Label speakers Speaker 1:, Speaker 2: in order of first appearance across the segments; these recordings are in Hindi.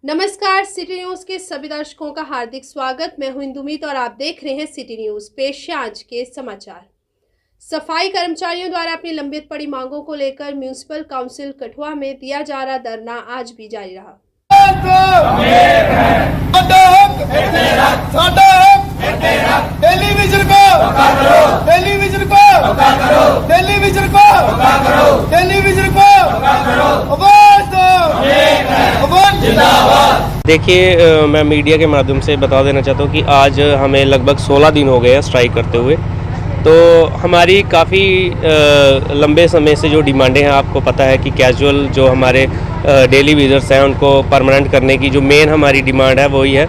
Speaker 1: नमस्कार, सिटी न्यूज के सभी दर्शकों का हार्दिक स्वागत। मैं हूं इंदुमीत और आप देख रहे हैं सिटी न्यूज। पेश है आज के समाचार। सफाई कर्मचारियों द्वारा अपनी लंबित पड़ी मांगों को लेकर म्यूनिसिपल काउंसिल कठुआ में दिया जा रहा धरना आज भी जारी रहा।
Speaker 2: देखिए, मैं मीडिया के माध्यम से बता देना चाहता हूँ कि आज हमें लगभग 16 दिन हो गए हैं स्ट्राइक करते हुए। तो हमारी काफ़ी लंबे समय से जो डिमांडें हैं, आपको पता है कि कैजुअल जो हमारे डेली विज़र्स हैं उनको परमानेंट करने की जो मेन हमारी डिमांड है वही है।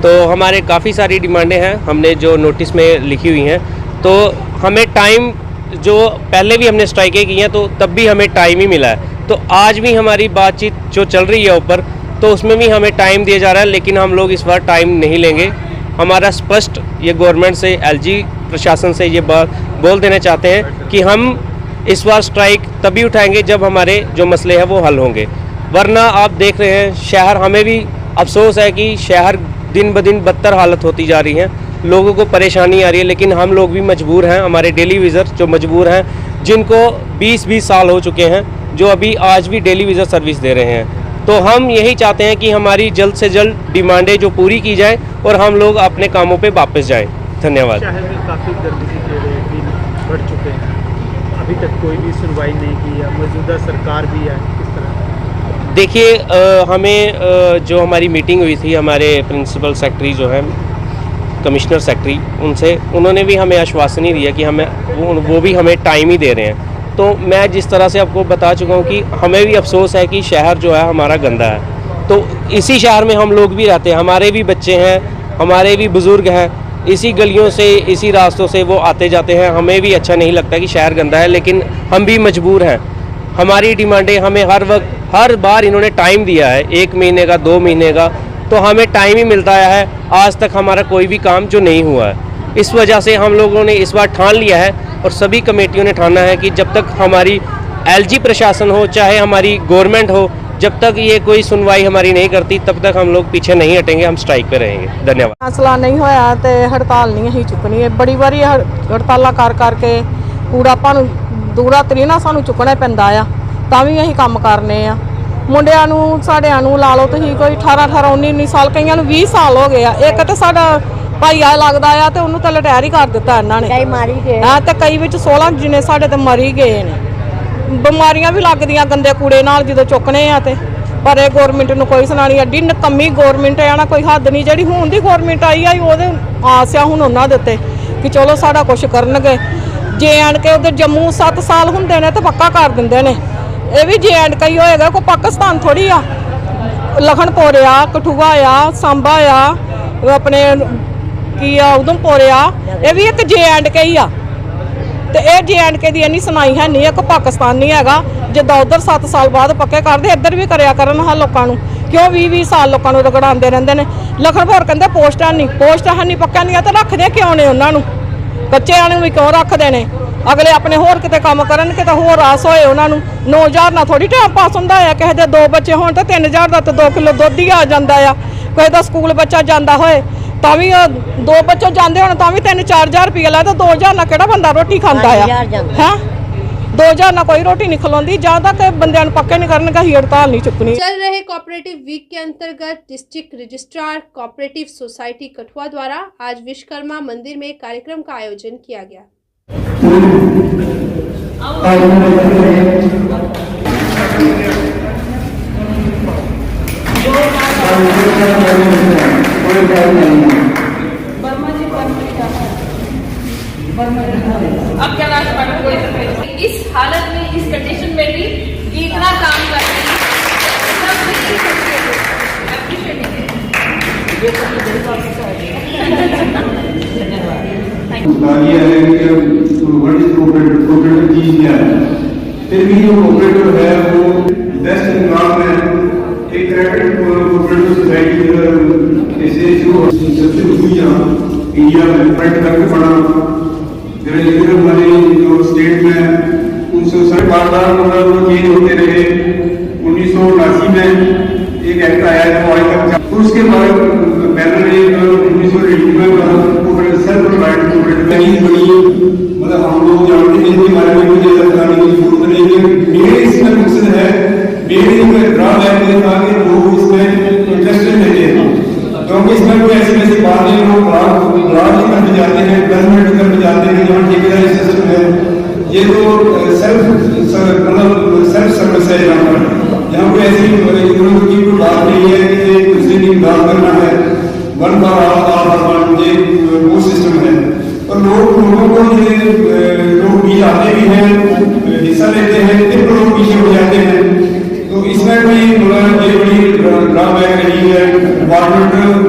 Speaker 2: तो हमारे काफ़ी सारी डिमांडें हैं, हमने जो नोटिस में लिखी हुई हैं। तो हमें टाइम, जो पहले भी हमने स्ट्राइकें की हैं तो तब भी हमें टाइम ही मिला है। तो आज भी हमारी बातचीत जो चल रही है ऊपर, तो उसमें भी हमें टाइम दिया जा रहा है, लेकिन हम लोग इस बार टाइम नहीं लेंगे। हमारा स्पष्ट ये गवर्नमेंट से, एलजी प्रशासन से ये बात बोल देना चाहते हैं कि हम इस बार स्ट्राइक तभी उठाएंगे जब हमारे जो मसले हैं वो हल होंगे। वरना आप देख रहे हैं शहर, हमें भी अफसोस है कि शहर दिन ब दिन बदतर हालत होती जा रही है, लोगों को परेशानी आ रही है, लेकिन हम लोग भी मजबूर हैं। हमारे डेली विज़र जो मजबूर हैं, जिनको 20-20 साल हो चुके हैं, जो अभी आज भी डेली विज़र सर्विस दे रहे हैं। तो हम यही चाहते हैं कि हमारी जल्द से जल्द डिमांडें जो पूरी की जाए और हम लोग अपने कामों पे वापस जाएं। धन्यवाद।
Speaker 3: शहर में काफ़ी गर्मी के दिन बढ़ चुके हैं, अभी तक कोई भी सुनवाई नहीं की है, मौजूदा सरकार भी है, किस तरह?
Speaker 2: देखिए, हमें जो हमारी मीटिंग हुई थी, हमारे प्रिंसिपल सेक्रेटरी जो हैं, कमिश्नर सेक्रेटरी, उनसे उन्होंने भी हमें आश्वासन ही दिया कि हमें वो भी हमें टाइम ही दे रहे हैं। तो मैं जिस तरह से आपको बता चुका हूँ कि हमें भी अफसोस है कि शहर जो है हमारा गंदा है। तो इसी शहर में हम लोग भी रहते हैं, हमारे भी बच्चे हैं, हमारे भी बुज़ुर्ग हैं, इसी गलियों से, इसी रास्तों से वो आते जाते हैं। हमें भी अच्छा नहीं लगता कि शहर गंदा है, लेकिन हम भी मजबूर हैं। हमारी डिमांडें, हमें हर बार इन्होंने टाइम दिया है, 1 महीने का, 2 महीने का, तो हमें टाइम ही मिलता है। आज तक हमारा कोई भी काम जो नहीं हुआ है। इस वजह से हम लोगों ने इस बार ठान लिया है और सभी कमेटियों ने ठाना है कि जब तक हमारी एलजी प्रशासन हो, चाहे हमारी गवर्नमेंट हो, जब तक ये कोई सुनवाई हमारी नहीं करती, तब तक हम लोग पीछे नहीं हटेंगे, हम स्ट्राइक पे रहेंगे। धन्यवाद।
Speaker 4: फैसला नहीं होया तो हड़ताल नहीं ही चुकनी है। बड़ी बारी हड़ताल कर करके कूड़ा अपन दूरा तरीना सानू चुकना पैंदा आ, तां भी असीं काम करने आ। मुंडियां नूं साडियां नूं ला लो तुसीं कोई 18-18 19 साल, कईयां नूं 20 साल हो गए आ। एक तो साडा भाईया लगता आ तो उन्होंने तो रिटायर ही कर दिता इन्होंने, हाँ, तो कई विच 16 जिन्हें साढ़े तो मरी गए ने। बीमारियां भी लगदियां गंदे कूड़े नाल जो चुकने आ ते, पर यह गौरमेंट नूं कोई सुनानी। एड्डी नकम्मी गौरमेंट है ना, कोई हद नहीं। जिहड़ी हुण दी गौरमेंट आई है ओहदे आस आ हुण उन्हां दे उत्ते कि चलो साडा कुछ करनगे। JNK उधर जम्मू 7 साल हुंदे ने तो पक्का कर दिंदे ने, ये भी JNK ही होएगा, कोई पाकिस्तान थोड़ी आ। लखनपुर आ, कठुआ आ, सांबा आ, अपने की आ उधमपुर आ, ये भी एक JNK ही आ। तो ये JNK की इन्नी सुनाई है नहीं, एक पाकिस्तान नहीं हैगा जिदा उधर 7 साल बाद पक्के करते, इधर भी करया करन। हाँ, लोगों को क्यों 20-20 साल लोगों को रगड़ाते रहते हैं। लखनपुर कहते पोस्ट है नहीं, पोस्ट है नहीं, पक्का नहीं है, तो रखते क्यों ने उन्होंने? बच्चों भी क्यों रखते हैं? अगले अपने होर किते काम करन, किते होर आस होए उन्होंने। 9,000 ना थोड़ी टाइम पास होंदा है, किसी के 2 बच्चे हो तो 3,000 का तो 2 किलो दुध ही आ जाता है। कोई का स्कूल बच्चा जाता होए तो भी 2 बच्चे जाते हो तो भी 3-4 हज़ार रुपया ला, तो 2,000 ना किहड़ा बंदा रोटी खाता है? 2,000 ना कोई रोटी नहीं खिलाती। जहाँ तक बंदे पक्के नहीं करनगे ही हड़ताल नहीं चुकनी।
Speaker 1: चल रहे कोऑपरेटिव वीक के अंतर्गत district registrar cooperative society Kathua द्वारा आज विश्वकर्मा मंदिर में कार्यक्रम का आयोजन किया गया।
Speaker 5: अब क्या इस हालत में, इस कंडीशन में भी इतना काम करते हैं,
Speaker 6: फिर भी जो कोऑपरेटिव है वो बेस्ट बंगाल में एक रैपिड कोऑपरेटिव सोसाइटी ऐसे जो सबसे हुई इंडिया में फाइट करके पड़ा। धीरे हमारे जो स्टेट में 1960 बार चेंज होते रहे। 1979 में एक एक्ट आया है जो आज तक, तो उसके बाद पहले 1999 में सेल्फ प्रोवाइड कोऑपरेटिव बनी। मतलब हम लोग जानते हैं इसके बारे में मुझे बताने की जरूरत नहीं है। मेरे इसमें मकसद है, मेरे ड्रॉबैक ये था कि लोग इसमें इंटरेस्टेड रहते हैं, क्योंकि इसमें कोई ऐसी ऐसी बात नहीं, लोग ब्राड की तरफ जाते हैं, गवर्नमेंट की तरफ जाते हैं जहाँ ठेकेदारी सिस्टम है। ये तो सेल्फ सर्विस है यहाँ पे ऐसी की कोई बात नहीं है कि दूसरे की बात करना है, वन फॉर ऑल ये वो सिस्टम है। और लोगों को ये लोग भी आते भी हैं, हिस्सा लेते हैं, फिर लोग पीछे हो जाते हैं। तो इसमें भी ये बड़ी ड्रॉबैक रही है। गवर्नमेंट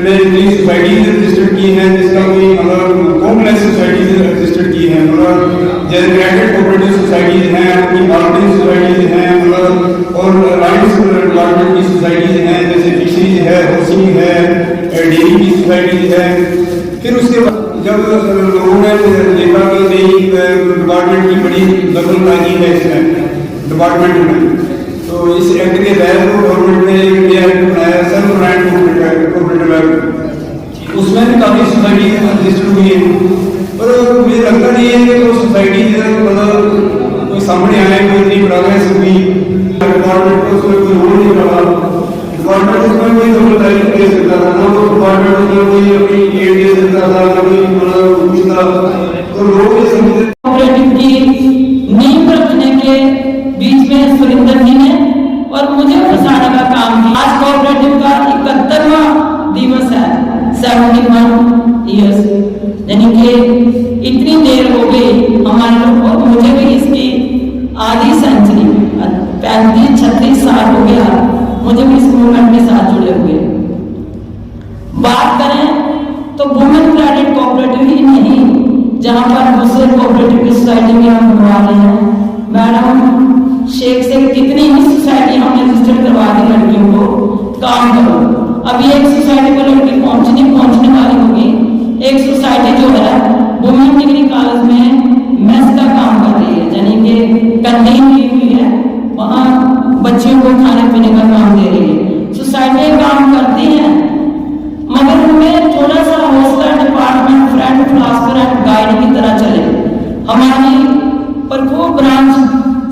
Speaker 6: ने इतनी सोसाइटीज रजिस्टर्ड की हैं जिसका कोई मतलब कॉम्प्लेक्स सोसाइटीज रजिस्टर्ड की हैं, मतलब जैसे ग्रेजुएट कोऑपरेटिव सोसाइटीज हैं, अपनी मार्केटिंग सोसाइटीज हैं, मतलब और लाइन्स डिपार्टमेंट की सोसाइटीज हैं, जैसे फिशरीज है, हाउसिंग है, डेयरी की सोसाइटीज है। फिर उसके बाद जब लोगों ने देखा कि नहीं डिपार्टमेंट की बड़ी दखलंदाजी है इसमें डिपार्टमेंट में, तो इस एक्ट के तहत गवर्नमेंट ने एक नया एक्ट बनाया, सेल्फ प्रोवाइड कोऑपरेटिव एक्ट। उसमें भी काफ़ी सोसाइटी रजिस्टर्ड हुई है, पर मुझे लगता नहीं है कि वो सोसाइटी मतलब कोई सामने आए, कोई इतनी प्रोग्रेस हुई, डिपार्टमेंट को उसमें कोई रोल नहीं पड़ा, डिपार्टमेंट उसमें कोई दखलंदाजी नहीं दे सकता था, ना तो डिपार्टमेंट उसमें कोई अपनी एड दे सकता था, ना कोई मतलब कुछ था। तो लोग ये समझते
Speaker 7: कोऑपरेटिव की नींव रखने के बीच में सुरेंद्र जी ने और मुझे फंसाने का काम किया। आज कोऑपरेटिव का 71वां दिवस है, 71 ईयर्स, यानी कि इतनी देर हो गई हमारे लोग, और मुझे भी इसकी आधी सेंचुरी 35-36 साल हो गया मुझे भी इस मूवमेंट के साथ जुड़े हुए। बात करें तो वुमेन क्रेडिट कोऑपरेटिव ही नहीं, जहां पर दूसरे कोऑपरेटिव की सोसाइटी में हम करवा रहे हैं। मैडम शेख से कितनी ही सोसाइटी हमने रजिस्टर करवा दी लड़कियों को, काम करो। अभी एक सोसाइटी को लड़की पहुंचने वाली होगी। एक सोसाइटी जो है वुमेन डिग्री कॉलेज में मेस का काम कर रही है, यानी कि कैंटीन की हुई है, वहाँ बच्चियों को खाने पीने का काम दे रही है। सोसाइटी काम करती हैं, मगर हमें थोड़ा सा हौसला department friend philosopher and guide की तरह चले। हमारी प्रखो ब्रांच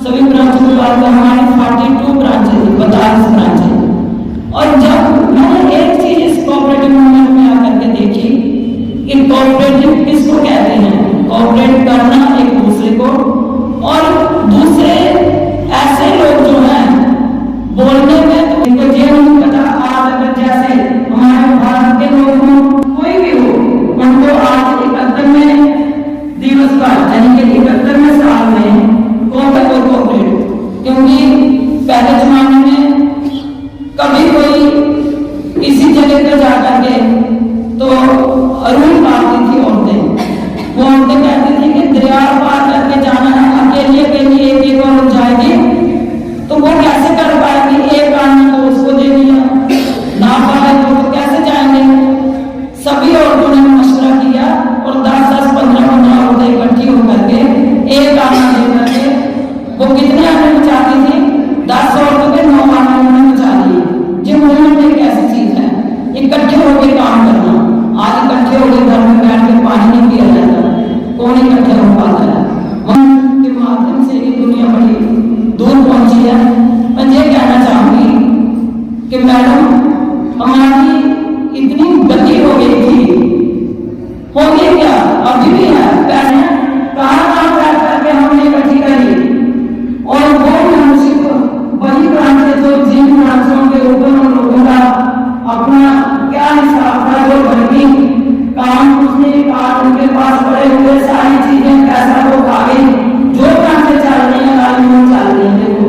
Speaker 7: सभी ब्रांचों के बाद हमारी 42 ब्रांचेज 42 ब्रांचेज। और जब मैंने एक चीज इस कोऑपरेटिव मूवमेंट में आकर के देखी कि कोऑपरेटिव किसको कहते हैं, कोऑपरेट करना एक दूसरे को, और दूसरे ऐसे लोग जो हैं बोलने में तो इनको ये नहीं पता। आज अगर जैसे हमारे भारत के लोग हों, कोई भी हो, उनको आज 71वें दिवस पर यानी कि 71वें साल में कोऑपरेटिव, क्योंकि पहले जमाने में कभी कोई इसी जगह पर जाकर के तो रूल मारती थी औरतें। वो औरतें कहती थी कि दरिया पार करके जाना है, अकेले अकेले एक और जाएगी तो वो कैसे कर पाएगी, एक कानून तो उसको दे दिया, ना पाए तो कैसे जाएंगे। सभी औरतों ने मशवरा किया और 10-15 औरतें इकट्ठी होकर के एक कानून दे करके वो कितने आने चाहती थी, 10 औरतों के 9 आने बचा दिए। जो मूवमेंट एक ऐसी चीज है, इकट्ठे होकर काम करना। आज इकट्ठे होकर घर में बैठ के पानी नहीं पिया जाता, कौन इकट्ठे हो पाता है। के माध्यम से ये दुनिया बड़ी दूर पहुंची है। मैं ये कहना चाहूंगी कि मैडम हमारी इतनी गति हो गई थी, हो गई क्या अभी भी है, पहले कहाँ बैठ करके हमने इकट्ठी करी, और वो मेंबरशिप वही ब्रांच जो जिन ब्रांचों के ऊपर हम लोगों का अपना क्या हिसाब था, जो घर की काम उसने आज उनके पास पड़े हुए सारी चीजें पैसा वो खा गई, जो ब्रांचें चल रही हैं आज वो चल रही है। देखो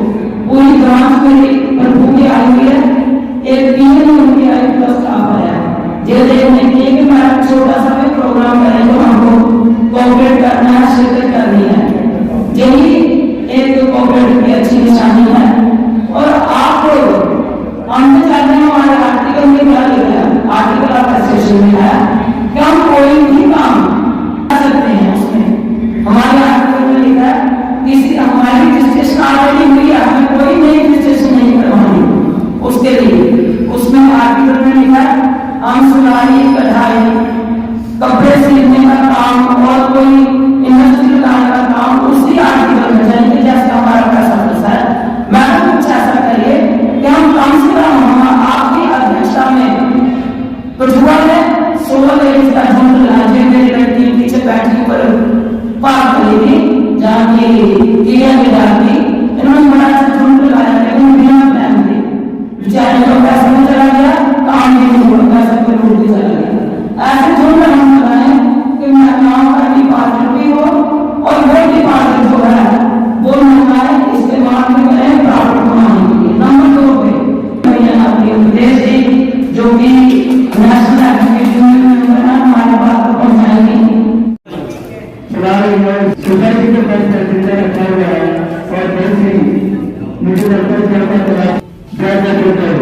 Speaker 7: पूरी ब्रांच मेरी प्रभु की आई हुई है, एक पीएन उनकी आई प्लस स्टाफ आया, ये देखने के लिए कि मैं छोटा सा भी प्रोग्राम करें जो हमको कोऑपरेट करना है, शिरकत करनी है, यही एक कोऑपरेटिव की अच्छी निशानी है। और आप हम चाहते हैं हमारे आर्टिकल में क्या लिखा है, आर्टिकल ऑफ एसोसिएशन में है कि हम कोई भी काम कर सकते हैं। उसमें हमारे आर्टिकल में लिखा है किसी हमारी रजिस्ट्रेशन ऑलरेडी हुई है, हमें कोई नई रजिस्ट्रेशन नहीं करवानी, उसके पैसा भी चला गया, काम भी नहीं हुआ, पैसा पे लूट भी चला गया। ऐसे थोड़ा हम बनाए कि मैं काम का डिपार्टमेंट भी हो और वो डिपार्टमेंट जो है वो लगाए इस्तेमाल में करें प्रॉफिट कमाने के लिए। नंबर 2 पे भैया आपके प्रदेश से जो कि नेशनल एजुकेशन में हमारे बात को पहुंचाएंगे।
Speaker 3: सोसाइटी के पास रखा हुआ है और वैसे मुझे लगता है कि आपका ज़्यादा होता है।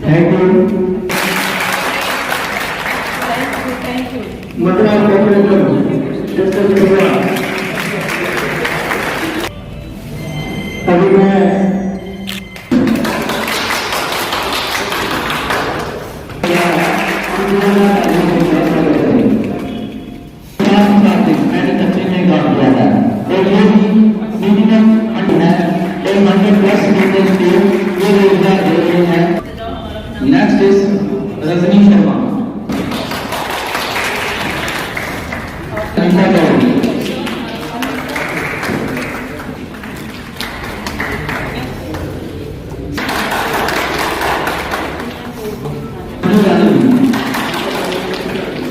Speaker 3: Thank you. मतलब अभी मैं
Speaker 8: Next is Rajni Sharma. Anita Gauri.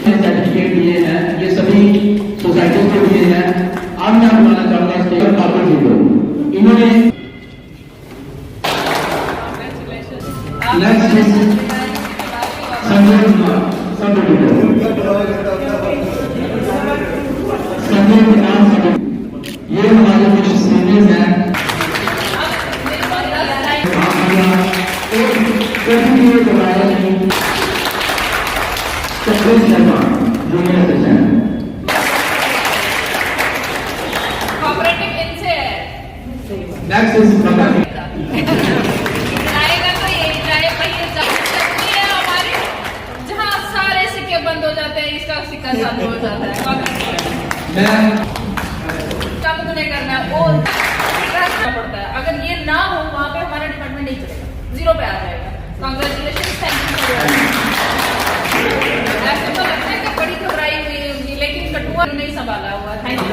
Speaker 8: Certificate दिए हैं, ये सभी सोसाइटी को दिए हैं। आज मैं बुलाना चाहूंगा स्टेट ठाकुर जी को। इन्होंने नेक्स्ट इज संजय कुमार, संजय कुमार, ये हमारे कुछ सीनियर्स हैं। Chakresh Sharma junior assistant.
Speaker 5: Cooperative इनसे है।
Speaker 8: नेक्स्ट इज प्रकाश।
Speaker 5: आएगा तो यही जाए भाई, ये चक्की है हमारी, जहाँ सारे सिक्के बंद हो जाते हैं, इसका सिक्का चालू हो जाता है।
Speaker 8: मैं
Speaker 5: काम तो नहीं करना है, वो रखना पड़ता है। अगर ये ना हो वहाँ पे हमारा डिपार्टमेंट नहीं चलेगा, 0 पे आ जाएगा। Congratulation, thank you. ऐसे तो लगता है कि बड़ी घबराई हुई होगी, लेकिन कठुआ नहीं संभाला हुआ। Thank you.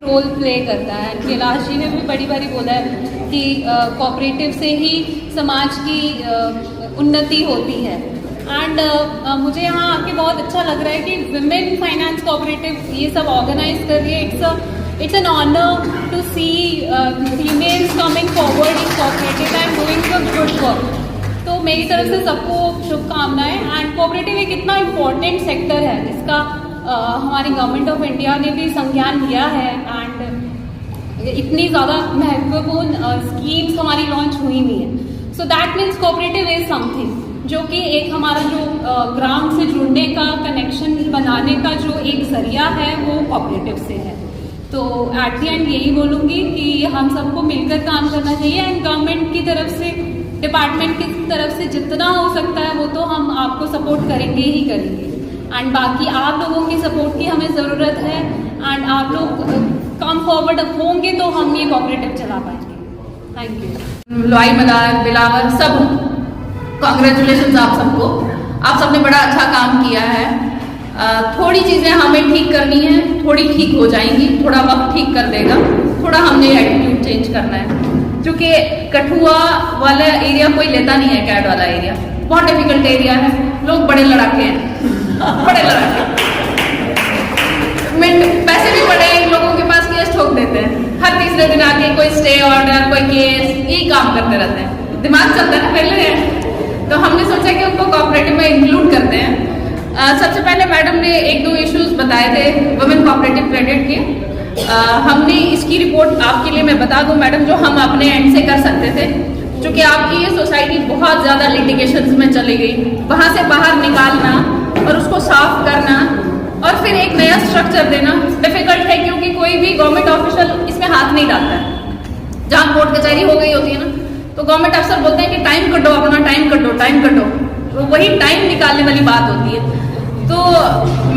Speaker 9: रोल प्ले करता है। कैलाश जी ने भी बड़ी बारी बोला है कि कोऑपरेटिव से ही समाज की उन्नति होती है। एंड मुझे यहाँ आके बहुत अच्छा लग रहा है कि विमेन फाइनेंस कोऑपरेटिव ये सब ऑर्गेनाइज कर रही है। It's an honour to see females coming forward in cooperative and doing the good work. तो मेरी तरफ से सबको शुभकामनाएं। एंड कोऑपरेटिव एक इतना इम्पोर्टेंट सेक्टर है जिसका हमारी गवर्नमेंट ऑफ इंडिया ने भी संज्ञान लिया है। एंड इतनी ज़्यादा महत्वपूर्ण स्कीम्स हमारी लॉन्च हुई नहीं है। So that means cooperative is something जो कि एक हमारा जो ग्राउंड से जुड़ने का, कनेक्शन बनाने का जो एक जरिया है वो कोऑपरेटिव से है। तो एट द एंड यही बोलूँगी कि हम सबको मिलकर काम करना चाहिए। एंड गवर्नमेंट की तरफ से, डिपार्टमेंट की तरफ से जितना हो सकता है वो तो हम आपको सपोर्ट करेंगे ही करेंगे। एंड बाकी आप लोगों की सपोर्ट की हमें ज़रूरत है। एंड आप लोग कम फॉरवर्ड होंगे तो हम ये कोऑपरेटिव चला पाएंगे। Thank you.
Speaker 5: लुआई मदार, बिलावर, सब कांग्रेचुलेशन आप सबको। आप सबने बड़ा अच्छा काम किया है। थोड़ी चीज़ें हमें ठीक करनी है, थोड़ी ठीक हो जाएंगी, थोड़ा वक्त ठीक कर देगा। थोड़ा हमने एटीट्यूड चेंज करना है, क्योंकि कठुआ वाला एरिया कोई लेता नहीं है। कैड वाला एरिया बहुत डिफिकल्ट एरिया है। लोग बड़े लड़ाके हैं, बड़े लड़ाके, पैसे भी बड़े लोगों के पास केस ठोक देते हैं। हर तीसरे दिन आके कोई स्टे ऑर्डर, कोई केस, यही काम करते रहते हैं। दिमाग चलता है ना पहले। तो हमने सोचा कि उनको कोऑपरेटिव में इंक्लूड करते हैं। सबसे पहले मैडम ने 1-2 इश्यूज बताए थे वुमेन कोऑपरेटिव क्रेडिट के। हमने इसकी रिपोर्ट आपके लिए मैं बता दूं मैडम, जो हम अपने एंड से कर सकते थे, क्योंकि आपकी ये सोसाइटी बहुत ज़्यादा लिटिगेशंस में चली गई। वहाँ से बाहर निकालना और उसको साफ करना और फिर एक नया स्ट्रक्चर देना डिफिकल्ट है, क्योंकि कोई भी गवर्नमेंट ऑफिशियल इसमें हाथ नहीं डालता है। जहाँ कोर्ट कचहरी हो गई होती है ना, तो गवर्नमेंट अफसर बोलते हैं कि टाइम कटो, अपना टाइम कटो, टाइम कटो। तो वही टाइम निकालने वाली बात होती है। तो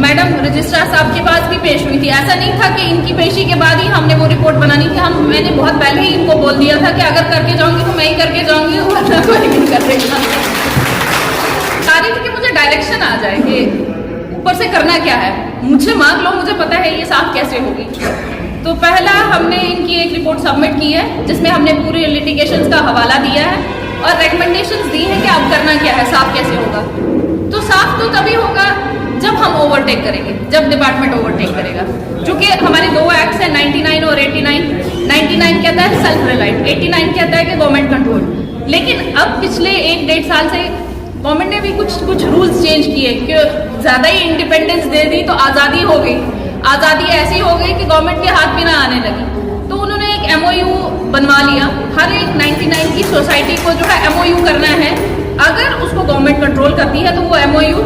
Speaker 5: मैडम रजिस्ट्रार साहब के पास भी पेश हुई थी। ऐसा नहीं था कि इनकी पेशी के बाद ही हमने वो रिपोर्ट बनानी थी। मैंने बहुत पहले ही इनको बोल दिया था कि अगर करके जाऊंगी तो मैं ही करके जाऊंगी, वरना कोई नहीं करेगा। सारी थी कि मुझे डायरेक्शन आ जाए कि ऊपर से करना क्या है। मुझसे मांग लो, मुझे पता है ये साफ कैसे होगी। तो पहला हमने इनकी एक रिपोर्ट सबमिट की है जिसमें हमने पूरे लिटिगेशंस का हवाला दिया है और रेकमेंडेशंस दी है कि अब करना क्या है, साफ कैसे होगा। तो साफ तो तभी होगा जब हम ओवरटेक करेंगे, जब डिपार्टमेंट ओवरटेक करेगा। चूंकि हमारे 2 एक्ट्स हैं 99 और 89। 99 कहता है सेल्फ रिलाइट, 89 कहता है कि गवर्नमेंट कंट्रोल। लेकिन अब पिछले 1-1.5 साल से गवर्नमेंट ने भी कुछ रूल्स चेंज किए कि ज़्यादा ही इंडिपेंडेंस दे दी तो आज़ादी हो गई। आज़ादी ऐसी हो गई कि गवर्नमेंट के हाथ भी ना आने लगी। तो उन्होंने एक MOU बनवा लिया, हर एक 99 की सोसाइटी को जो है MOU करना है। अगर उसको गवर्नमेंट कंट्रोल करती है तो वो MOU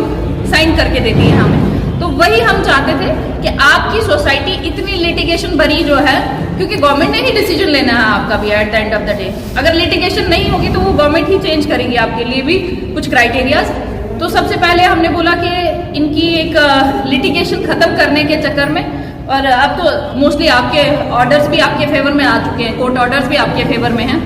Speaker 5: साइन करके देती है हमें। तो वही हम चाहते थे कि आपकी सोसाइटी इतनी लिटिगेशन भरी जो है, क्योंकि गवर्नमेंट ने ही डिसीजन लेना है आपका भी at the end of the day. अगर लिटिगेशन नहीं होगी तो वो गवर्नमेंट ही चेंज करेगी आपके लिए भी कुछ क्राइटेरियाज। तो सबसे पहले हमने बोला कि इनकी एक लिटिगेशन खत्म करने के चक्कर में, और अब तो मोस्टली आपके ऑर्डर्स भी आपके फेवर में आ चुके हैं, कोर्ट ऑर्डर्स भी आपके फेवर में हैं,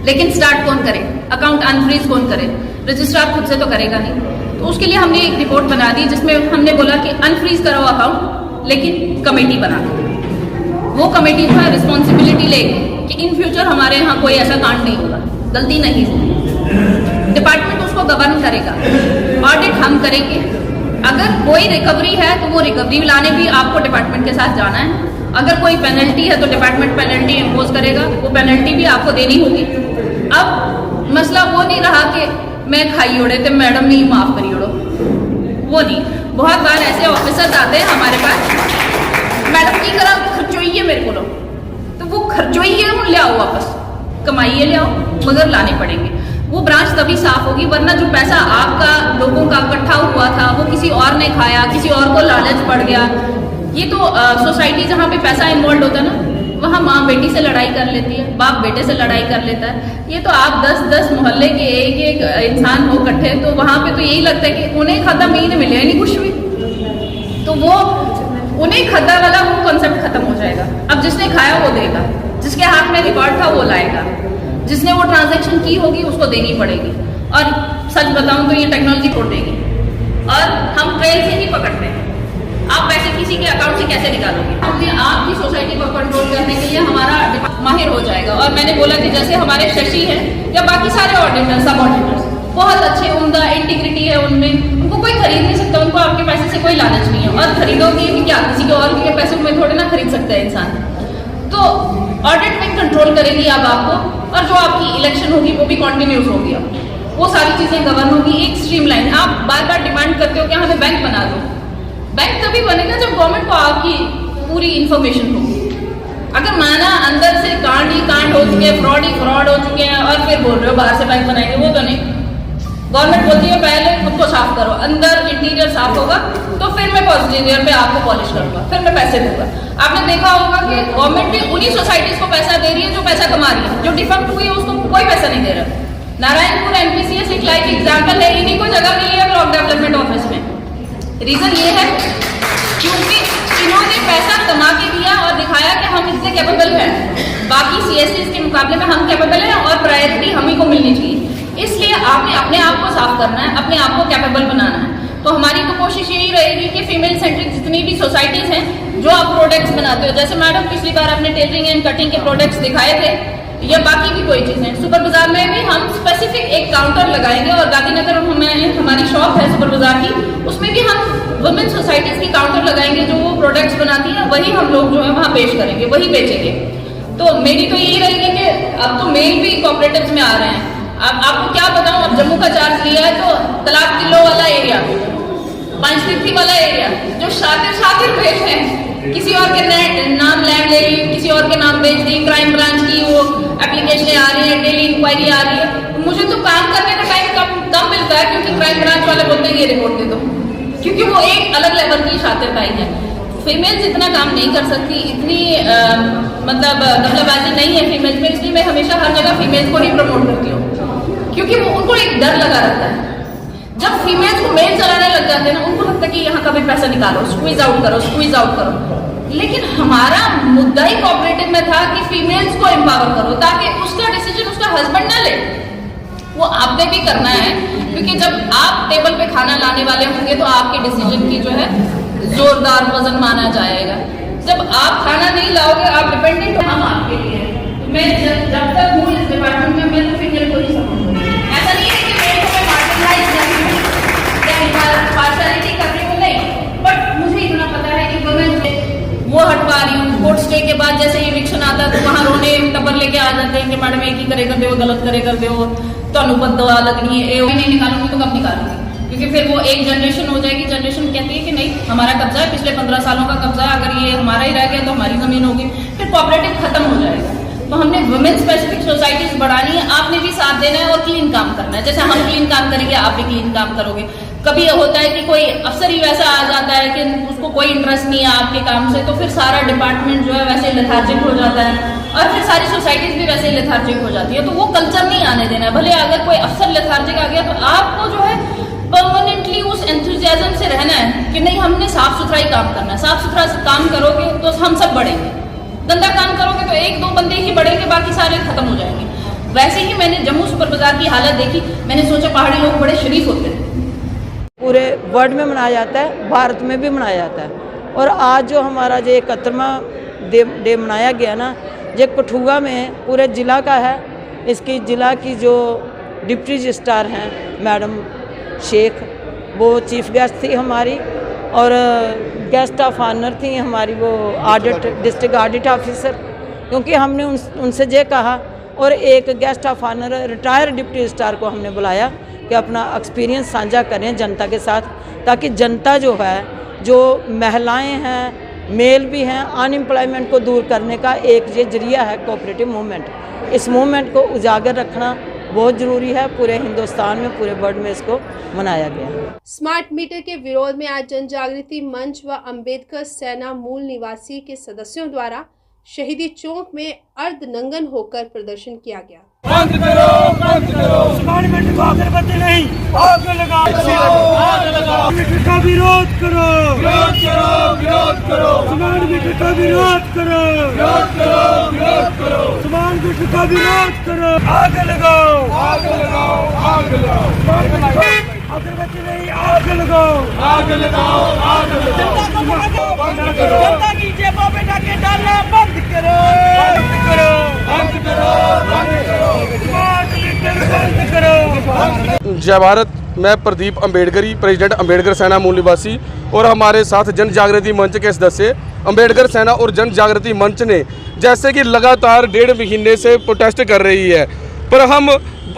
Speaker 5: लेकिन स्टार्ट कौन करे, अकाउंट अनफ्रीज कौन करे, रजिस्ट्रार खुद से तो करेगा नहीं। तो उसके लिए हमने एक रिपोर्ट बना दी जिसमें हमने बोला कि अनफ्रीज करो अकाउंट, लेकिन कमेटी बना दो। वो कमेटी जो है रिस्पॉन्सिबिलिटी लेगी कि इन फ्यूचर हमारे यहाँ कोई ऐसा कांड नहीं होगा, गलती नहीं होगी। डिपार्टमेंट उसको गवर्न करेगा, ऑडिट हम करेंगे। अगर कोई रिकवरी है तो वो रिकवरी लाने भी आपको डिपार्टमेंट के साथ जाना है। अगर कोई पेनल्टी है तो डिपार्टमेंट पेनल्टी इम्पोज करेगा, वो पेनल्टी भी आपको देनी होगी। अब मसला वो नहीं रहा कि मैं खाई ओड़े तो मैडम नहीं माफ़ करी ओड़ो, वो नहीं। बहुत बार ऐसे ऑफिसर्स आते हैं हमारे पास, मैडम की करा खर्चोइए मेरे को, तो वो खर्चोइए ले आओ वापस, कमाइए ले आओ, मगर लाने पड़ेंगे। वो ब्रांच तभी साफ होगी, वरना जो पैसा आपका लोगों का इकट्ठा हुआ था वो किसी और ने खाया, किसी और को लालच पड़ गया। ये तो सोसाइटी जहाँ पे पैसा इन्वॉल्व होता है ना, वहाँ माँ बेटी से लड़ाई कर लेती है, बाप बेटे से लड़ाई कर लेता है। ये तो आप 10-10 मोहल्ले के एक इंसान हो इकट्ठे, तो वहाँ पे तो यही लगता है कि उन्हें खाता में ही नहीं मिले नहीं कुछ भी, तो वो उन्हें खाता वाला वो कॉन्सेप्ट खत्म हो जाएगा। अब जिसने खाया वो देगा, जिसके हाथ में रिकॉर्ड था वो लाएगा, जिसने वो ट्रांजैक्शन की होगी उसको देनी पड़ेगी। और सच बताऊं तो ये टेक्नोलॉजी छोड़ देगी, और हम ट्रेल से ही पकड़ते हैं। आप पैसे किसी के अकाउंट से कैसे निकालोगे? हमने आपकी सोसाइटी को कंट्रोल करने के लिए हमारा माहिर हो जाएगा। और मैंने बोला कि जैसे हमारे शशि हैं या बाकी सारे ऑडिटर्स, सब ऑडिटर्स बहुत अच्छे, उम्दा इंटीग्रिटी है उनमें, उनको कोई खरीद नहीं सकता, उनको आपके पैसे से कोई लालच नहीं है। और खरीदोगे कि क्या, किसी के और के पैसे में थोड़े ना खरीद सकता है इंसान। तो ऑडिट में कंट्रोल करेगी अब आपको, और जो आपकी इलेक्शन होगी वो भी कॉन्टिन्यूस होगी। अब वो सारी चीज़ें गवर्न होगी, एक स्ट्रीमलाइन। आप बार बार डिमांड करते हो कि हमें बैंक बना दो, बैंक तभी बनेगा जब गवर्नमेंट को आपकी पूरी इंफॉर्मेशन होगी। अगर माना अंदर से कांड ही कांड हो चुके हैं, फ्रॉड ही फ्रॉड हो चुके हैं, और फिर बोल रहे हो बाहर से बैंक बनाएंगे, वो तो नहीं। गवर्नमेंट बोलती है पहले खुद को साफ करो, अंदर इंटीरियर साफ होगा तो फिर मैं पोस्टीरियर पे आपको पॉलिश करूंगा, फिर मैं पैसे दूंगा। आपने देखा होगा कि गवर्नमेंट भी उन्हीं सोसाइटीज को पैसा दे रही है जो पैसा कमा रही है, जो डिफेक्ट हुई है उसको कोई पैसा नहीं दे रहा। नारायणपुर NPCS एक लाइव एग्जाम्पल है, इन्हीं को जगह मिली है ब्लॉक डेवलपमेंट ऑफिस में। रीजन ये है क्योंकि इन्होंने पैसा कमा के दिया और दिखाया कि हम इतने कैपेबल हैं, बाकी CSCs के मुकाबले में हम कैपेबल हैं और प्रायोरिटी हम ही को मिलनी चाहिए। इसलिए आपने अपने आप को साफ करना है, अपने आप को कैपेबल बनाना है। तो हमारी तो कोशिश यही रहेगी कि फीमेल सेंट्रिक जितनी भी सोसाइटीज हैं जो आप प्रोडक्ट्स बनाते हो, जैसे मैडम पिछली बार आपने टेलरिंग एंड कटिंग के प्रोडक्ट्स दिखाए थे, या बाकी भी कोई चीज़ें, सुपर बाजार में भी हम स्पेसिफिक एक काउंटर लगाएंगे। और गांधीनगर में हमारी शॉप है सुपर बाजार की, उसमें भी हम वुमेन सोसाइटीज की काउंटर लगाएंगे, जो वो प्रोडक्ट्स बनाती है वही हम लोग जो है वहाँ पेश करेंगे, वही बेचेंगे। तो मेरी तो यही रहेगी कि अब तो मेल भी कोऑपरेटिव्स में आ रहे हैं। अब आपको क्या बताऊँ, अब जम्मू का चार्ज लिया है तो तलाक किलो वाला एरिया, पंचतीर्थी वाला एरिया, जो शातिर भेज हैं, किसी और के नाम लैंड ले ली, किसी और के नाम बेच दी, क्राइम ब्रांच की वो एप्लीकेशन आ रही है, डेली इंक्वायरी आ रही है। मुझे तो काम करने का टाइम कम मिलता है, क्योंकि क्राइम ब्रांच वाले बोलते हैं ये रिपोर्ट दे दो, क्योंकि वो एक अलग लेवल की शातिरबाई है। फीमेल्स इतना काम नहीं कर सकती, इतनी मतलब दखलबाजी नहीं है फीमेल्स में, इसलिए मैं हमेशा हर जगह फीमेल्स को ही प्रमोट करती हूँ, क्योंकि वो उनको एक डर लगा रहता है। जब फीमेल्स को मेल चलाने लग जाते हैं ना, उनको लगता है कि यहाँ का भी पैसा निकालो, स्क्वीज आउट करो। लेकिन हमारा मुद्दा ही कोऑपरेटिव में था कि फीमेल्स को एम्पावर करो, ताकि उसका डिसीजन उसका हस्बैंड ना ले, वो आपने भी करना है। क्योंकि जब आप टेबल पे खाना लाने वाले होंगे तो आपके डिसीजन की जो है जोरदार वजन माना जाएगा। जब आप खाना नहीं लाओगे, आप डिपेंडेंट हो हम आपके लिए। तो मैं जब तक हूँ इस डिपार्टमेंट में, मैं तो फिंगर को ही समझूंगी। ऐसा नहीं है कि मेरे को मैं मार्जिनलाइज कर रही हूँ या पार्शियलिटी कर रही हूँ, नहीं, बट मुझे इतना पता है कि वो हटवा रही हूँ। कोर्ट स्टे के बाद जैसे इविक्शन आता है तो वहाँ रोने टबर लेके आ जाते हैं कि मैडम एक ही करे कर दो, गलत करे कर दो, तो बददुआ लगनी है, नहीं निकालूंगी तो कब निकालूंगी, क्योंकि फिर वो एक जनरेशन हो जाएगी। जनरेशन कहती है कि नहीं, हमारा कब्जा है, पिछले 15 सालों का कब्जा है, अगर ये हमारा ही रह गया तो हमारी जमीन होगी, फिर कोऑपरेटिव खत्म हो जाएगा। तो हमने वुमेन स्पेसिफिक सोसाइटीज बढ़ानी है, आपने भी साथ देना है और क्लीन काम करना है। जैसे हम क्लीन काम करेंगे, आप भी क्लीन काम करोगे। कभी होता है कि कोई अफसर ही वैसा आ जाता है कि उसको कोई इंटरेस्ट नहीं है आपके काम से, तो फिर सारा डिपार्टमेंट जो है वैसे लेथार्जिक हो जाता है और फिर सारी सोसाइटीज भी वैसे लेथार्जिक हो जाती है। तो वो कल्चर नहीं आने देना है। भले अगर कोई अफसर लेथार्जिक आ गया तो आपको जो है परमानेंटली उस एंथुजियाज्म से रहना है कि नहीं, हमने साफ सुथरा ही काम करना है। साफ सुथरा से काम करोगे तो हम सब बढ़ेंगे, गंदा काम करोगे तो एक दो बंदे ही बढ़ेंगे, बाकी सारे खत्म हो जाएंगे। वैसे ही मैंने जम्मू सुपर बाजार की हालत देखी, मैंने सोचा पहाड़ी लोग बड़े शरीफ होते हैं।
Speaker 7: पूरे वर्ल्ड में मनाया जाता है, भारत में भी मनाया जाता है। और आज जो हमारा जो 71वां डे मनाया गया ना, ये कठुआ में पूरे ज़िला का है। इसकी ज़िला की जो डिप्टी रजिस्ट्रार हैं मैडम शेख, वो चीफ गेस्ट थी हमारी, और गेस्ट ऑफ ऑनर थी हमारी वो ऑडिट डिस्ट्रिक्ट ऑडिट ऑफिसर, क्योंकि हमने उनसे ये कहा। और एक guest of honour retired deputy registrar को हमने बुलाया कि अपना एक्सपीरियंस साझा करें जनता के साथ, ताकि जनता जो है, जो महिलाएं हैं, मेल भी हैं, अनएम्प्लॉयमेंट को दूर करने का एक ये जरिया है कोऑपरेटिव मूवमेंट। इस मूवमेंट को उजागर रखना बहुत ज़रूरी है। पूरे हिंदुस्तान में, पूरे वर्ल्ड में इसको मनाया गया।
Speaker 1: स्मार्ट मीटर के विरोध में आज जन जागृति मंच व अंबेडकर सेना मूल निवासी के सदस्यों द्वारा शहीदी चौक में अर्धनंगन होकर प्रदर्शन किया गया।
Speaker 10: बंद करो, बंद करो, स्मार्ट मीटर को अगरबत्ती नहीं, आग लगाओ, आग लगाओ, मीटर का विरोध करो, विरोध करो, विरोध करो, स्मार्ट मीटर का विरोध करो, विरोध करो, विरोध करो, स्मार्ट मीटर का विरोध करो, आग लगाओ, आग लगाओ, आग लगाओ, अगरबत्ती नहीं, आग लगाओ, आग लगाओ, आग लगाओ, बंद करो, जनता की जेबों में डाके डालना बंद करो, बंद करो, बंद करो, बंद करो, स्मार्ट मीटर बंद करो।
Speaker 11: जय भारत। मैं प्रदीप अम्बेडकरी, प्रेसिडेंट अम्बेडकर सेना मूल निवासी, और हमारे साथ जन जागृति मंच के सदस्य अम्बेडकर सेना और जन जागृति मंच ने जैसे कि लगातार 1.5 महीने से प्रोटेस्ट कर रही है, पर हम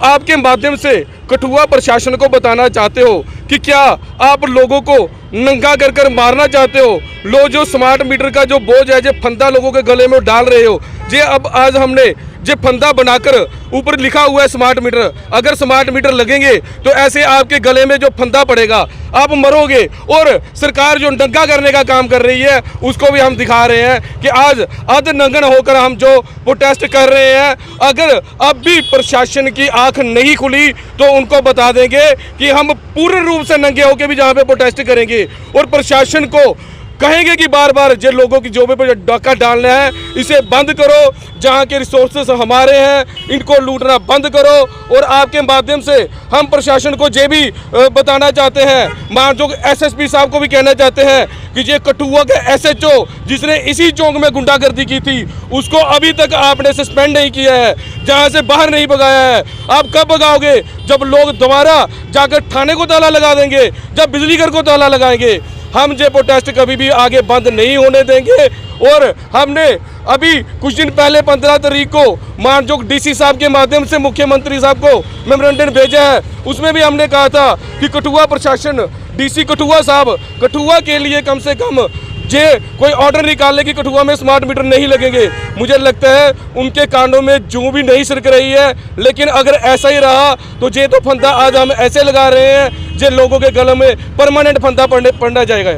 Speaker 11: आपके माध्यम से कठुआ प्रशासन को बताना चाहते हो कि क्या आप लोगों को नंगा कर कर मारना चाहते हो? लो, जो स्मार्ट मीटर का जो बोझ है, जो फंदा लोगों के गले में डाल रहे हो, जे अब आज हमने जो फंदा बनाकर ऊपर लिखा हुआ है स्मार्ट मीटर, अगर स्मार्ट मीटर लगेंगे तो ऐसे आपके गले में जो फंदा पड़ेगा, आप मरोगे। और सरकार जो नंगा करने का काम कर रही है उसको भी हम दिखा रहे हैं कि आज अर्धनंगन होकर हम जो प्रोटेस्ट कर रहे हैं, अगर अब भी प्रशासन की आंख नहीं खुली तो उनको बता देंगे कि हम पूर्ण रूप से नंगे होकर भी जहाँ पे प्रोटेस्ट करेंगे, और प्रशासन को कहेंगे कि बार बार जो लोगों की जोबे पर डाका डालना है, इसे बंद करो। जहां के रिसोर्सेस हमारे हैं, इनको लूटना बंद करो। और आपके माध्यम से हम प्रशासन को ये भी बताना चाहते हैं, मानजोग एसएसपी साहब को भी कहना चाहते हैं कि ये कठुआ के एसएचओ जिसने इसी चौक में गुंडागर्दी की थी, उसको अभी तक आपने सस्पेंड नहीं किया है, जहां से बाहर नहीं भगाया है। आप कब भगाओगे? जब लोग दोबारा जाकर थाने को ताला लगा देंगे, जब बिजली घर को ताला लगाएंगे। हम ये प्रोटेस्ट कभी भी आगे बंद नहीं होने देंगे। और हमने अभी कुछ दिन पहले 15 तारीख को मानजोग डीसी साहब के माध्यम से मुख्यमंत्री साहब को मेमोरेंडम भेजा है, उसमें भी हमने कहा था कि कठुआ प्रशासन, डीसी कठुआ साहब, कठुआ के लिए कम से कम जे कोई ऑर्डर निकालने की कठुआ में स्मार्ट मीटर नहीं लगेंगे। मुझे लगता है उनके कानों में जूं भी नहीं सरक रही है, लेकिन अगर ऐसा ही रहा तो जे तो फंदा आज हम ऐसे लगा रहे हैं जे लोगों के गले में परमानेंट फंदा पड़ना जाएगा।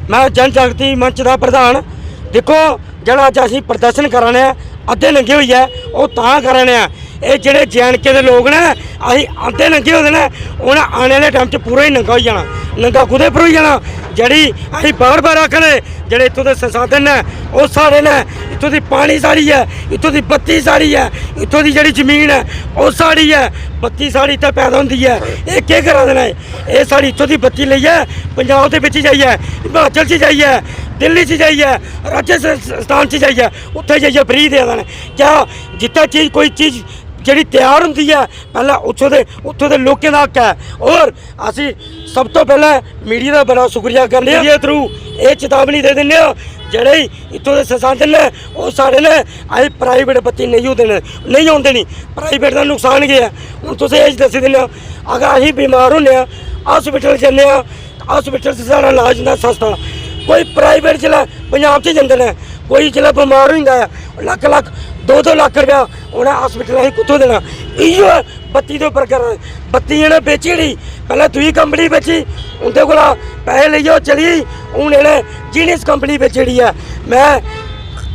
Speaker 10: मैं जन जागृति मंच का प्रधान, देखो ਜਿਹੜਾ ਅੱਜ ਅਸੀਂ ਪ੍ਰਦਰਸ਼ਨ ਕਰ ਰਹੇ ਹਾਂ, ਅੱਧੇ ਨੰਗੇ ਹੋਈ ਹੈ, ਉਹ ਤਾਂ ਕਰ ਰਹੇ ਹਾਂ। ਇਹ ਜਿਹੜੇ JNK ਦੇ ਲੋਕ ਨੇ, ਅਸੀਂ ਅੱਧੇ ਨੰਗੇ ਹੋਦੇ ਨੇ, ਉਹਨਾਂ ਆਉਣ ਵਾਲੇ ਟਾਈਮ 'ਚ ਪੂਰਾ ਹੀ ਨੰਗਾ ਹੋ ਜਾਣਾ, ਨੰਗਾ ਖੁਦੇ ਪਰ ਹੋ ਜਾਣਾ। ਜਿਹੜੀ ਅਸੀਂ ਬਾਰ-ਬਾਰ ਆਖਣੇ, ਜਿਹੜੇ ਇੱਥੋਂ ਦੇ ਸੰਸਾਧਨ ਨੇ ਉਹ ਸਾਰੇ ਨੇ इत्थों की पानी साड़ी है, इत्थों की बत्ती साड़ी है, इत्थों की जी जमीन है वो साड़ी है। बत्ती साड़ी इतना पैदा होती है, ये क्या करा देना है? ये साड़ी इत्थों की बत्ती लीए पंजाब के बिच जाइए, हिमाचल च जाइए, दिल्ली च जाइए, राजस्थान च जाइए, उत्थे जाइए फ्री दे देना। क्या जितना चीज़ कोई चीज़ जी तैयार होंगी है पहले उत्थों के लोगों का हक है। और असी सब तो पहले मीडिया का बड़ा शुक्रिया करने मीडिया थ्रू ये चेतावनी दे दें जेडे इतों के संसाधन ने वो सारे ने अभी प्राइवेट बत्ती नहीं होते नहीं आते नहीं प्राइवेट का नुकसान क्या है। हूँ तुम ये दसी दें अगर अं बीमार होने हॉस्पिटल जाने हॉस्पिटल से सारा इलाज होंगे सस्ता। कोई प्राइवेट जिला पंजाब से जाते हैं, कोई जिला बीमार होता है लख लख 2-2 लाख रुपया उन्हें हॉस्पिटल अं कुत्थों देना। इो बत्ती के उपर कर बत्ती इन्हें बेची नहीं, पहले दूई कंपनी बेची उनके को पैसे लियो चली, हूँ इन्हें जीनियस कंपनी बेची है। मैं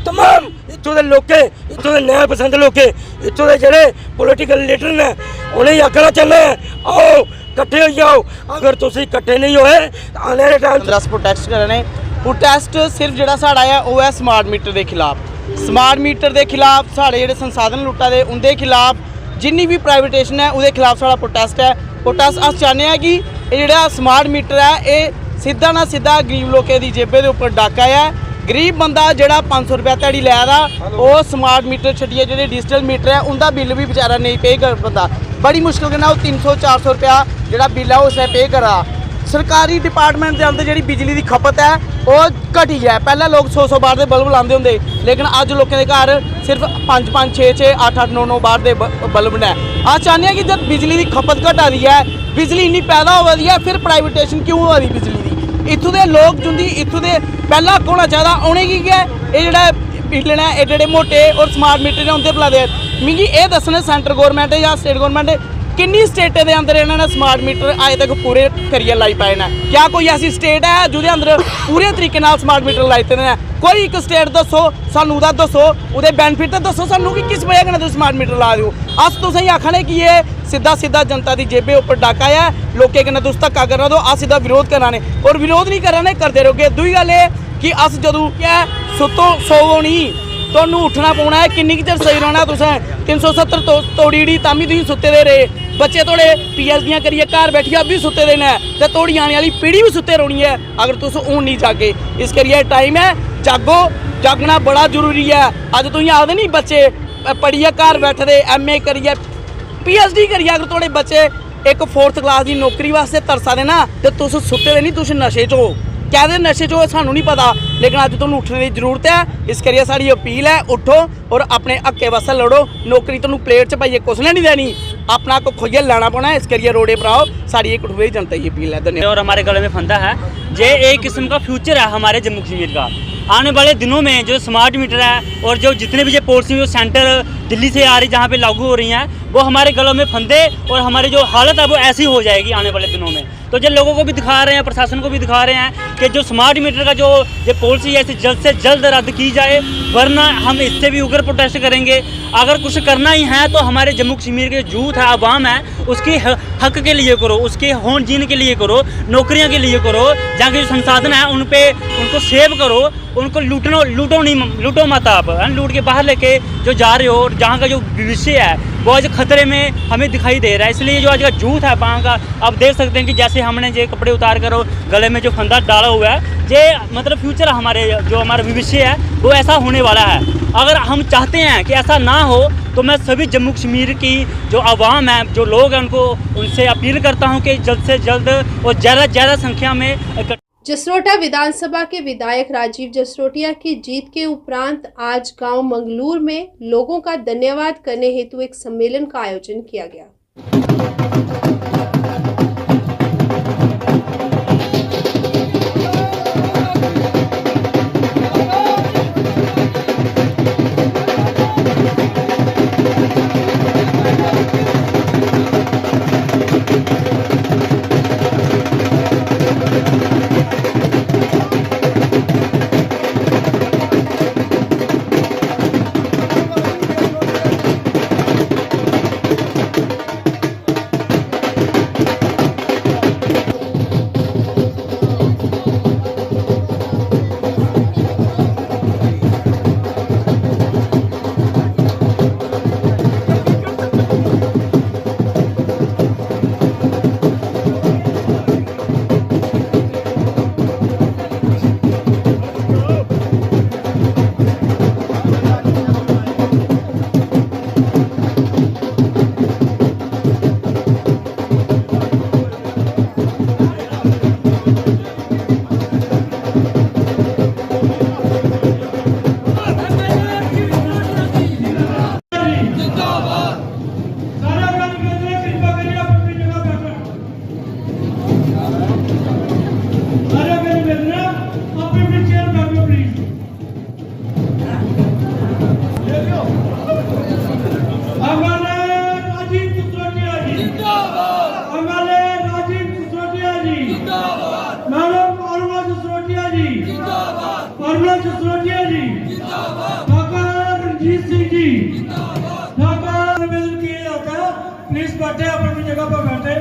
Speaker 10: तमाम इतों के लोग इतों के न्याय पसंद लोग इतों के जोड़े पोलिटिकल लीडर ने उन्हें आखना चाहते हैं आओ कट्ठे हो जाओ। अगर तुम कट्ठे नहीं होए आने वाले टाइम
Speaker 12: प्रोटेस्ट कर रहे हैं। प्रोटेस्ट सिर्फ जो साड़ा है वो है स्मार्ट मीटर के खिलाफ, स्मार्ट मीटर के खिलाफ साढ़े जो संसाधन लुटा दे उनके खिलाफ जिन्नी भी प्राइवेटेशन है उसके खिलाफ साड़ा प्रोटेस्ट है। प्रोटेस्ट अस चाहते हैं कि ये जो स्मार्ट मीटर है ये सीधा ना सीधा गरीब लोगों की जेबे के उपर डाका है। गरीब बंदा जोड़ा 500 रुपया दिहाड़ी लै रहा वो स्मार्ट मीटर छड्डिए जो डिजिटल मीटर है उनका बिल भी बेचारा नहीं पे कर पाता, बड़ी मुश्किल के 300-400 रुपया जो बिल है उसने पे करा। सरकारी डिपार्टमेंट के अंदर जी बिजली की खपत है वो घटी है। पहले लोग 100 बार के बल्ब लाते होंगे लेकिन अज लोगों के घर सिर्फ 5-5, 6-6, 8-8, 9-9 बार के बल्ब ने। अस चाहते हैं कि जब बिजली की खपत घटा रही है, बिजली इन्नी पैदा हो रही है, फिर प्राइवेटेशन क्यों हो रही बिजली की? इत्थों के लोग जिंदी इत्थों के पहला हक होना चाहिए उन्हें की है ये जो बिल ने एडे मोटे और स्मार्ट मीटर ने उनके भला दे। मिगी ये दसना सेंटर गौरमेंट या स्टेट गौरमेंट किन्नी स्टेटें के अंदर इन्होंने स्मार्ट मीटर अजे तक पूरे करिए लाई पाए हैं? क्या कोई ऐसी स्टेट है जो अंदर पूरे तरीके स्मार्ट मीटर लाई देते हैं? कोई एक स्टेट दसो सानू दसो वो बेनीफिट तो दसो सानू कि किस वजह कन्नै तुसीं स्मार्ट मीटर ला दो। अस तुसें आखने कि ये सीधा सीधा जनता की जेबे उपर डाका है, लोकें कन्नै तुस धक्का करना दो। अस इसदा विरोध करा ने और विरोध नहीं करा ने करते रहोगे। दूई गल ये कि अस जदों क्या सुतो सोवो नहीं तुहानूं उठना पौना है। किन्नी चिर सही रहना तुसें 370 तोड़ी तां भी तुसीं सुत्ते दे रहे। बच्चे थोड़े PhD करिए घर बैठिए भी सुत्ते दे ने ते तोड़ी आने वाली पीढ़ी भी सुत्ते रौनी है अगर तुस हूँ नहीं जागे। इस करिए टाइम है जागो, जागना बड़ा जरूरी है। अज तुसीं आखदे नहीं बच्चे पढ़िए घर बैठे MA करिए PhD करिए, अगर थोड़े बच्चे एक 4th क्लास की नौकरी वास्ते तरसा दे ना तो तुस सुत्ते दे नहीं, तुस नशे च हो। कहते नशे चो सानू नहीं पता लेकिन अज तुहानूं उठने की जरूरत है। इस करिए साड़ी अपील है उठो और अपने हक्के वास्ते लड़ो। नौकरी तुहानूं प्लेट च पाइए कुछ ने नहीं देनी, अपना हक खोइए लाना पौना। इस करिए रोडे पर आओ, साड़ी एक कठुए जनता की अपील है। धन्यवाद।
Speaker 13: और हमारे गले में फंदा है ये एक किस्म का फ्यूचर है हमारे जम्मू कश्मीर का। आने वाले दिनों में जो स्मार्ट मीटर है और जो जितने भी ये पॉलिसी जो सेंटर दिल्ली से आ रही जहाँ पे लागू हो रही हैं वो हमारे गलों में फंदे और हमारी जो हालत है वो ऐसी हो जाएगी आने वाले दिनों में। तो जो लोगों को भी दिखा रहे हैं, प्रशासन को भी दिखा रहे हैं कि जो स्मार्ट मीटर का जो ये पॉलिसी है इसे जल्द से जल्द रद्द की जाए, वरना हम इससे भी उग्र प्रोटेस्ट करेंगे। अगर कुछ करना ही है तो हमारे जम्मू कश्मीर के जो यूथ है, आवाम है, उसके हक के लिए करो, उसके होन जीन के लिए करो, नौकरियां के लिए करो। जहाँ के जो संसाधन है उनको सेव करो, उनको लूटो मत आप। लूट के बाहर लेके जो जा रहे हो और जहाँ का जो भविष्य है वो आज खतरे में हमें दिखाई दे रहा है। इसलिए जो आज का यूथ है वहाँ का आप देख सकते हैं कि जैसे हमने ये कपड़े उतार कर गले में जो फंदा डाला हुआ है, ये मतलब फ्यूचर हमारे जो हमारा भविष्य है वो ऐसा होने वाला है। अगर हम चाहते हैं कि ऐसा ना हो तो मैं सभी जम्मू कश्मीर की जो आवाम है, जो लोग हैं, उनसे अपील करता हूँ कि जल्द से जल्द और ज़्यादा संख्या में
Speaker 1: जसरोटा विधानसभा के विधायक राजीव जसरोटिया की जीत के उपरांत आज गांव मंगलूर में लोगों का धन्यवाद करने हेतु एक सम्मेलन का आयोजन किया गया।
Speaker 10: मारूला जसरोटिया जी जिंदाबाद, ठाकुर रणजीत सिंह जी जिंदाबाद, ठाकुर निवेदन किया जाता है प्लीज बैठे अपनी जगह पर बैठे।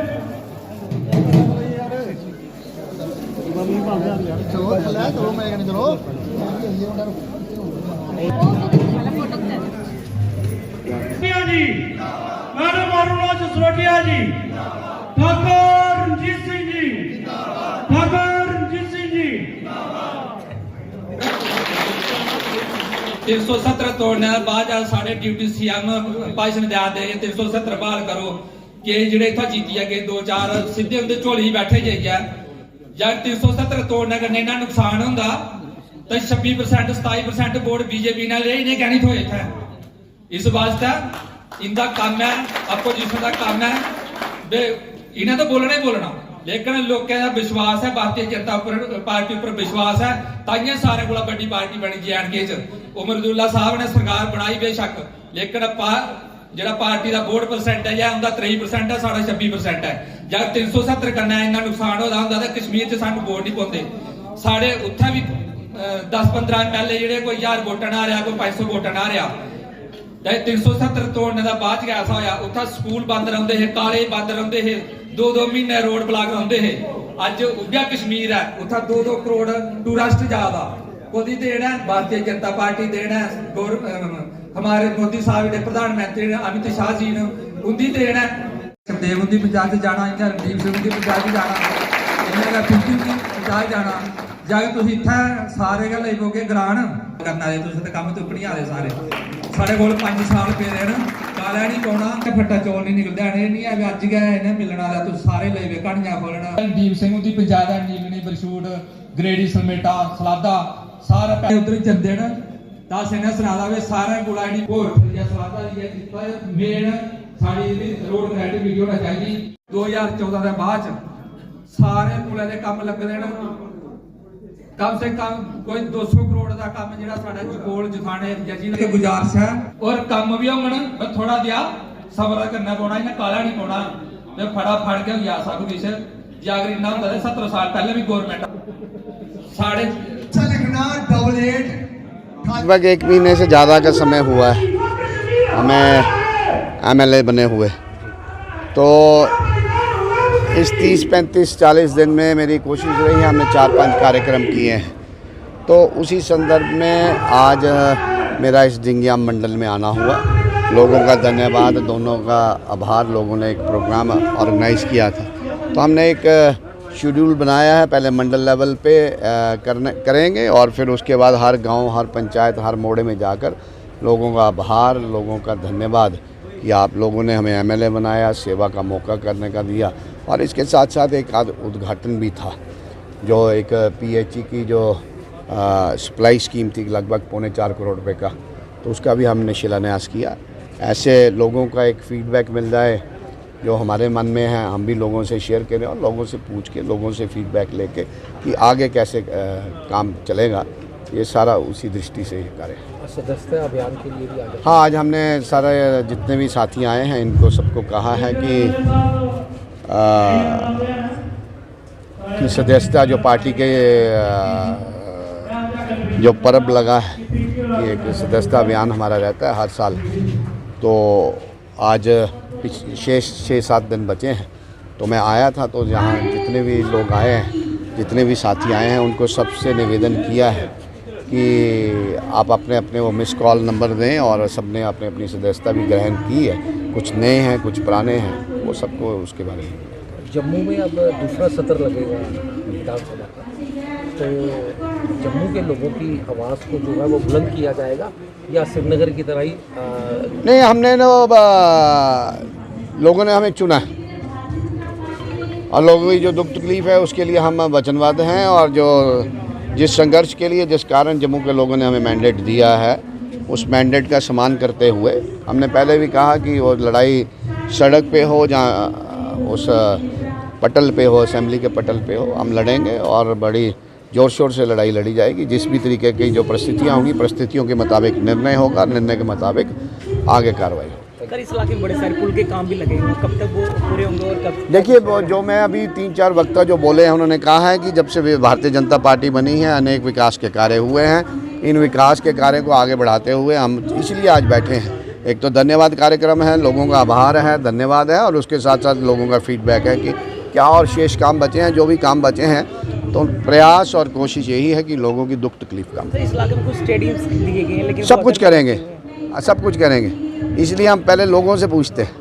Speaker 10: जी मैडम मारूला जसरोटिया जी, ठाकुर रणजीत सिंह जी ठाकुर रणजीत सिंह जी
Speaker 8: 370 तोड़ने के बाद साढ़े ड्यूटी सीएम भाषण दिया दे 370 बहाल करो कि जेडे इतना जीती है कि 2-4 सीधे उनके झोली बैठे जाइए या 370 तोड़ने का इन्ना नुकसान होंगे तो 26% 27% वोट बीजेपी ने ले इन्हें कहनी थोड़े थे। इस वास्ते इनका काम है अपोजिशन का काम है इन्हें तो बोलना ही बोलना, लेकिन लोगों का विश्वास है भारतीय जनता पार्टी पर विश्वास है ताइए सारे को बड़ी पार्टी बनी JNK उमरदुल्ला साहब ने सरकार बनाई बेशक, लेकिन जो पार्टी का वोट परसेंटेज है उनका 23% है साढ़ा 26% है। जब 370 करना इन्ना नुकसान होता होंगे तो कश्मीर से सानू वोट नहीं पाते, साढ़े उत्थे भी 10-15 MLA जो कोई 1000 वोटन आ रहा कोई 500 वोटन आ रहा 370 तोड़ने का बाद ऐसा होया उत्थे स्कूल बंद रहते हैं, कॉलेज बंद रहते हैं, 2-2 महीने रोड ब्लॉक रहते हैं। अज उभ्या कश्मीर है उत्थे 2-2 करोड़ टूरिस्ट जाता कोदी देन है भारतीय जनता पार्टी देन है हमारे मोदी साहब ने प्रधानमंत्री ने अमित शाह जी ने उनकी देन है सुखदेव उनकी पंचायत जाना रणदीप सिंह की पंचायत जाना इन्हें पिंटू की पंचायत जाना जाके तुम इतना सारे गल लोगे ग्रान करना तो काम तो अपनी आए सारे साढ़े को 5 साल पे देन काला नहीं पाना फट्टा चौल नहीं निकलते नहीं है अज गए इन्हें मिलने वाला तुम सारे ले कहानियां खोलना रणदीप सिंह की पंचायत है नीलनी बरसूट ग्रेडी सलमेटा सलादा सारा उधर चलते न 10 इन्हें सुना वे सारे को सलादा मेन साड़ी रोड क्रेडिट वीडियो होना चाहिए 2014 के बाद सारे पुलों के काम लगते हैं कम से कम कोई 200 करोड़ का काम जो जकोल जखाने जजी के गुजारिश है और काम भी होंगे मैं थोड़ा दिया सबर करना पौना इन्हें काला नहीं पौना मैं फटाफट के गया सब कुछ जे अगर इन्ना होता 17 साल पहले भी गवर्नमेंट साढ़े
Speaker 14: लगभग 1 महीने से ज़्यादा का समय हुआ है हमें MLA बने हुए, तो इस 30-35-40 दिन में मेरी कोशिश रही हमने 4-5 कार्यक्रम किए हैं। तो उसी संदर्भ में आज मेरा इस डिंगियाम मंडल में आना हुआ। लोगों का धन्यवाद, दोनों का आभार, लोगों ने एक प्रोग्राम ऑर्गेनाइज़ किया था तो हमने एक शेड्यूल बनाया है, पहले मंडल लेवल पे करेंगे और फिर उसके बाद हर गांव, हर पंचायत, हर मोड़े में जाकर लोगों का आभार, लोगों का धन्यवाद कि आप लोगों ने हमें MLA बनाया, सेवा का मौका करने का दिया। और इसके साथ साथ एक आध उद्घाटन भी था जो एक PHE की जो सप्लाई स्कीम थी लगभग 3.25 करोड़ रुपए का, तो उसका भी हमने शिलान्यास किया। ऐसे लोगों का एक फीडबैक मिल जाए जो हमारे मन में है, हम भी लोगों से शेयर करें और लोगों से पूछ के, लोगों से फीडबैक लेके कि आगे कैसे काम चलेगा, ये सारा उसी दृष्टि से ही करें।
Speaker 15: सदस्यता अभियान के लिए भी
Speaker 14: हाँ, आज हमने सारे जितने भी साथी आए हैं इनको सबको कहा है कि सदस्यता जो पार्टी के जो पर्व लगा है कि एक सदस्यता अभियान हमारा रहता है हर साल, तो आज शेष 6-7 दिन बचे हैं तो मैं आया था, तो जहाँ जितने भी लोग आए हैं, जितने भी साथी आए हैं उनको सबसे निवेदन किया है कि आप अपने अपने वो मिस कॉल नंबर दें और सबने अपने अपनी सदस्यता भी ग्रहण की है, कुछ नए हैं कुछ पुराने हैं, वो सबको उसके बारे में।
Speaker 15: जम्मू में अब दूसरा सत्र लगेगा विधानसभा का, तो जम्मू के लोगों की आवाज़ को जो है वो बुलंद किया जाएगा या श्रीनगर की तरह ही
Speaker 14: नहीं, हमने लोगों ने हमें चुना है और लोगों की जो दुख तकलीफ है उसके लिए हम वचनबद्ध हैं और जो जिस संघर्ष के लिए जिस कारण जम्मू के लोगों ने हमें मैंडेट दिया है उस मैंडेट का सम्मान करते हुए हमने पहले भी कहा कि वो लड़ाई सड़क पे हो, जहाँ उस पटल पे हो, असेंबली के पटल पे हो, हम लड़ेंगे और बड़ी ज़ोर शोर से लड़ाई लड़ी जाएगी। जिस भी तरीके की जो परिस्थितियाँ होंगी, परिस्थितियों के मुताबिक निर्णय होगा, निर्णय के मुताबिक आगे कार्रवाई होगी।
Speaker 16: सर इस इलाके में बड़े सारे पुल के काम भी लगे हुए हैं, कब तक वो पूरे होंगे और कब?
Speaker 14: देखिए जो मैं अभी 3-4 वक्ता जो बोले हैं उन्होंने कहा है कि जब से भारतीय जनता पार्टी बनी है अनेक विकास के कार्य हुए हैं। इन विकास के कार्य को आगे बढ़ाते हुए हम इसलिए आज बैठे हैं। एक तो धन्यवाद कार्यक्रम है, लोगों का आभार है, धन्यवाद है, और उसके साथ साथ लोगों का फीडबैक है कि क्या और शेष काम बचे हैं। जो भी काम बचे हैं तो प्रयास और कोशिश यही है कि लोगों की दुख तकलीफ कम।
Speaker 16: इस इलाके में कुछ स्टेडियम्स दिए गए हैं लेकिन
Speaker 14: सब कुछ करेंगे, सब कुछ करेंगे। इसलिए हम पहले लोगों से पूछते हैं,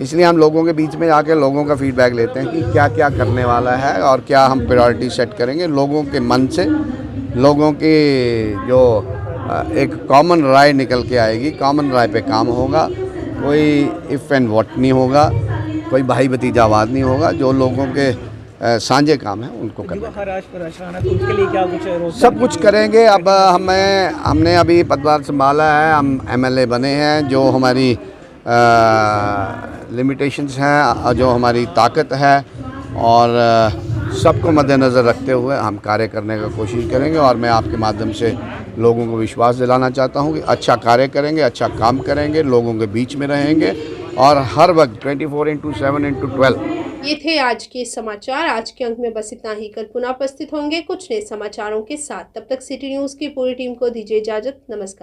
Speaker 14: इसलिए हम लोगों के बीच में जाके लोगों का फीडबैक लेते हैं कि क्या क्या करने वाला है और क्या हम प्रायोरिटी सेट करेंगे। लोगों के मन से लोगों की जो एक कॉमन राय निकल के आएगी, कॉमन राय पे काम होगा। कोई इफ़ एंड व्हाट नहीं होगा, कोई भाई भतीजावाद नहीं होगा। जो लोगों के साझे काम है उनको करना, सब कुछ करेंगे। अब हमने अभी पदभार संभाला है, हम MLA बने हैं। जो हमारी लिमिटेशंस हैं, जो हमारी ताकत है, और सबको मद्देनज़र रखते हुए हम कार्य करने का कोशिश करेंगे। और मैं आपके माध्यम से लोगों को विश्वास दिलाना चाहता हूं कि अच्छा कार्य करेंगे, अच्छा काम करेंगे, लोगों के बीच में रहेंगे और हर वक्त 24/7/12।
Speaker 1: ये थे आज के समाचार। आज के अंक में बस इतना ही। कल पुनः उपस्थित होंगे कुछ नए समाचारों के साथ। तब तक सिटी न्यूज़ की पूरी टीम को दीजिए इजाज़त। नमस्कार।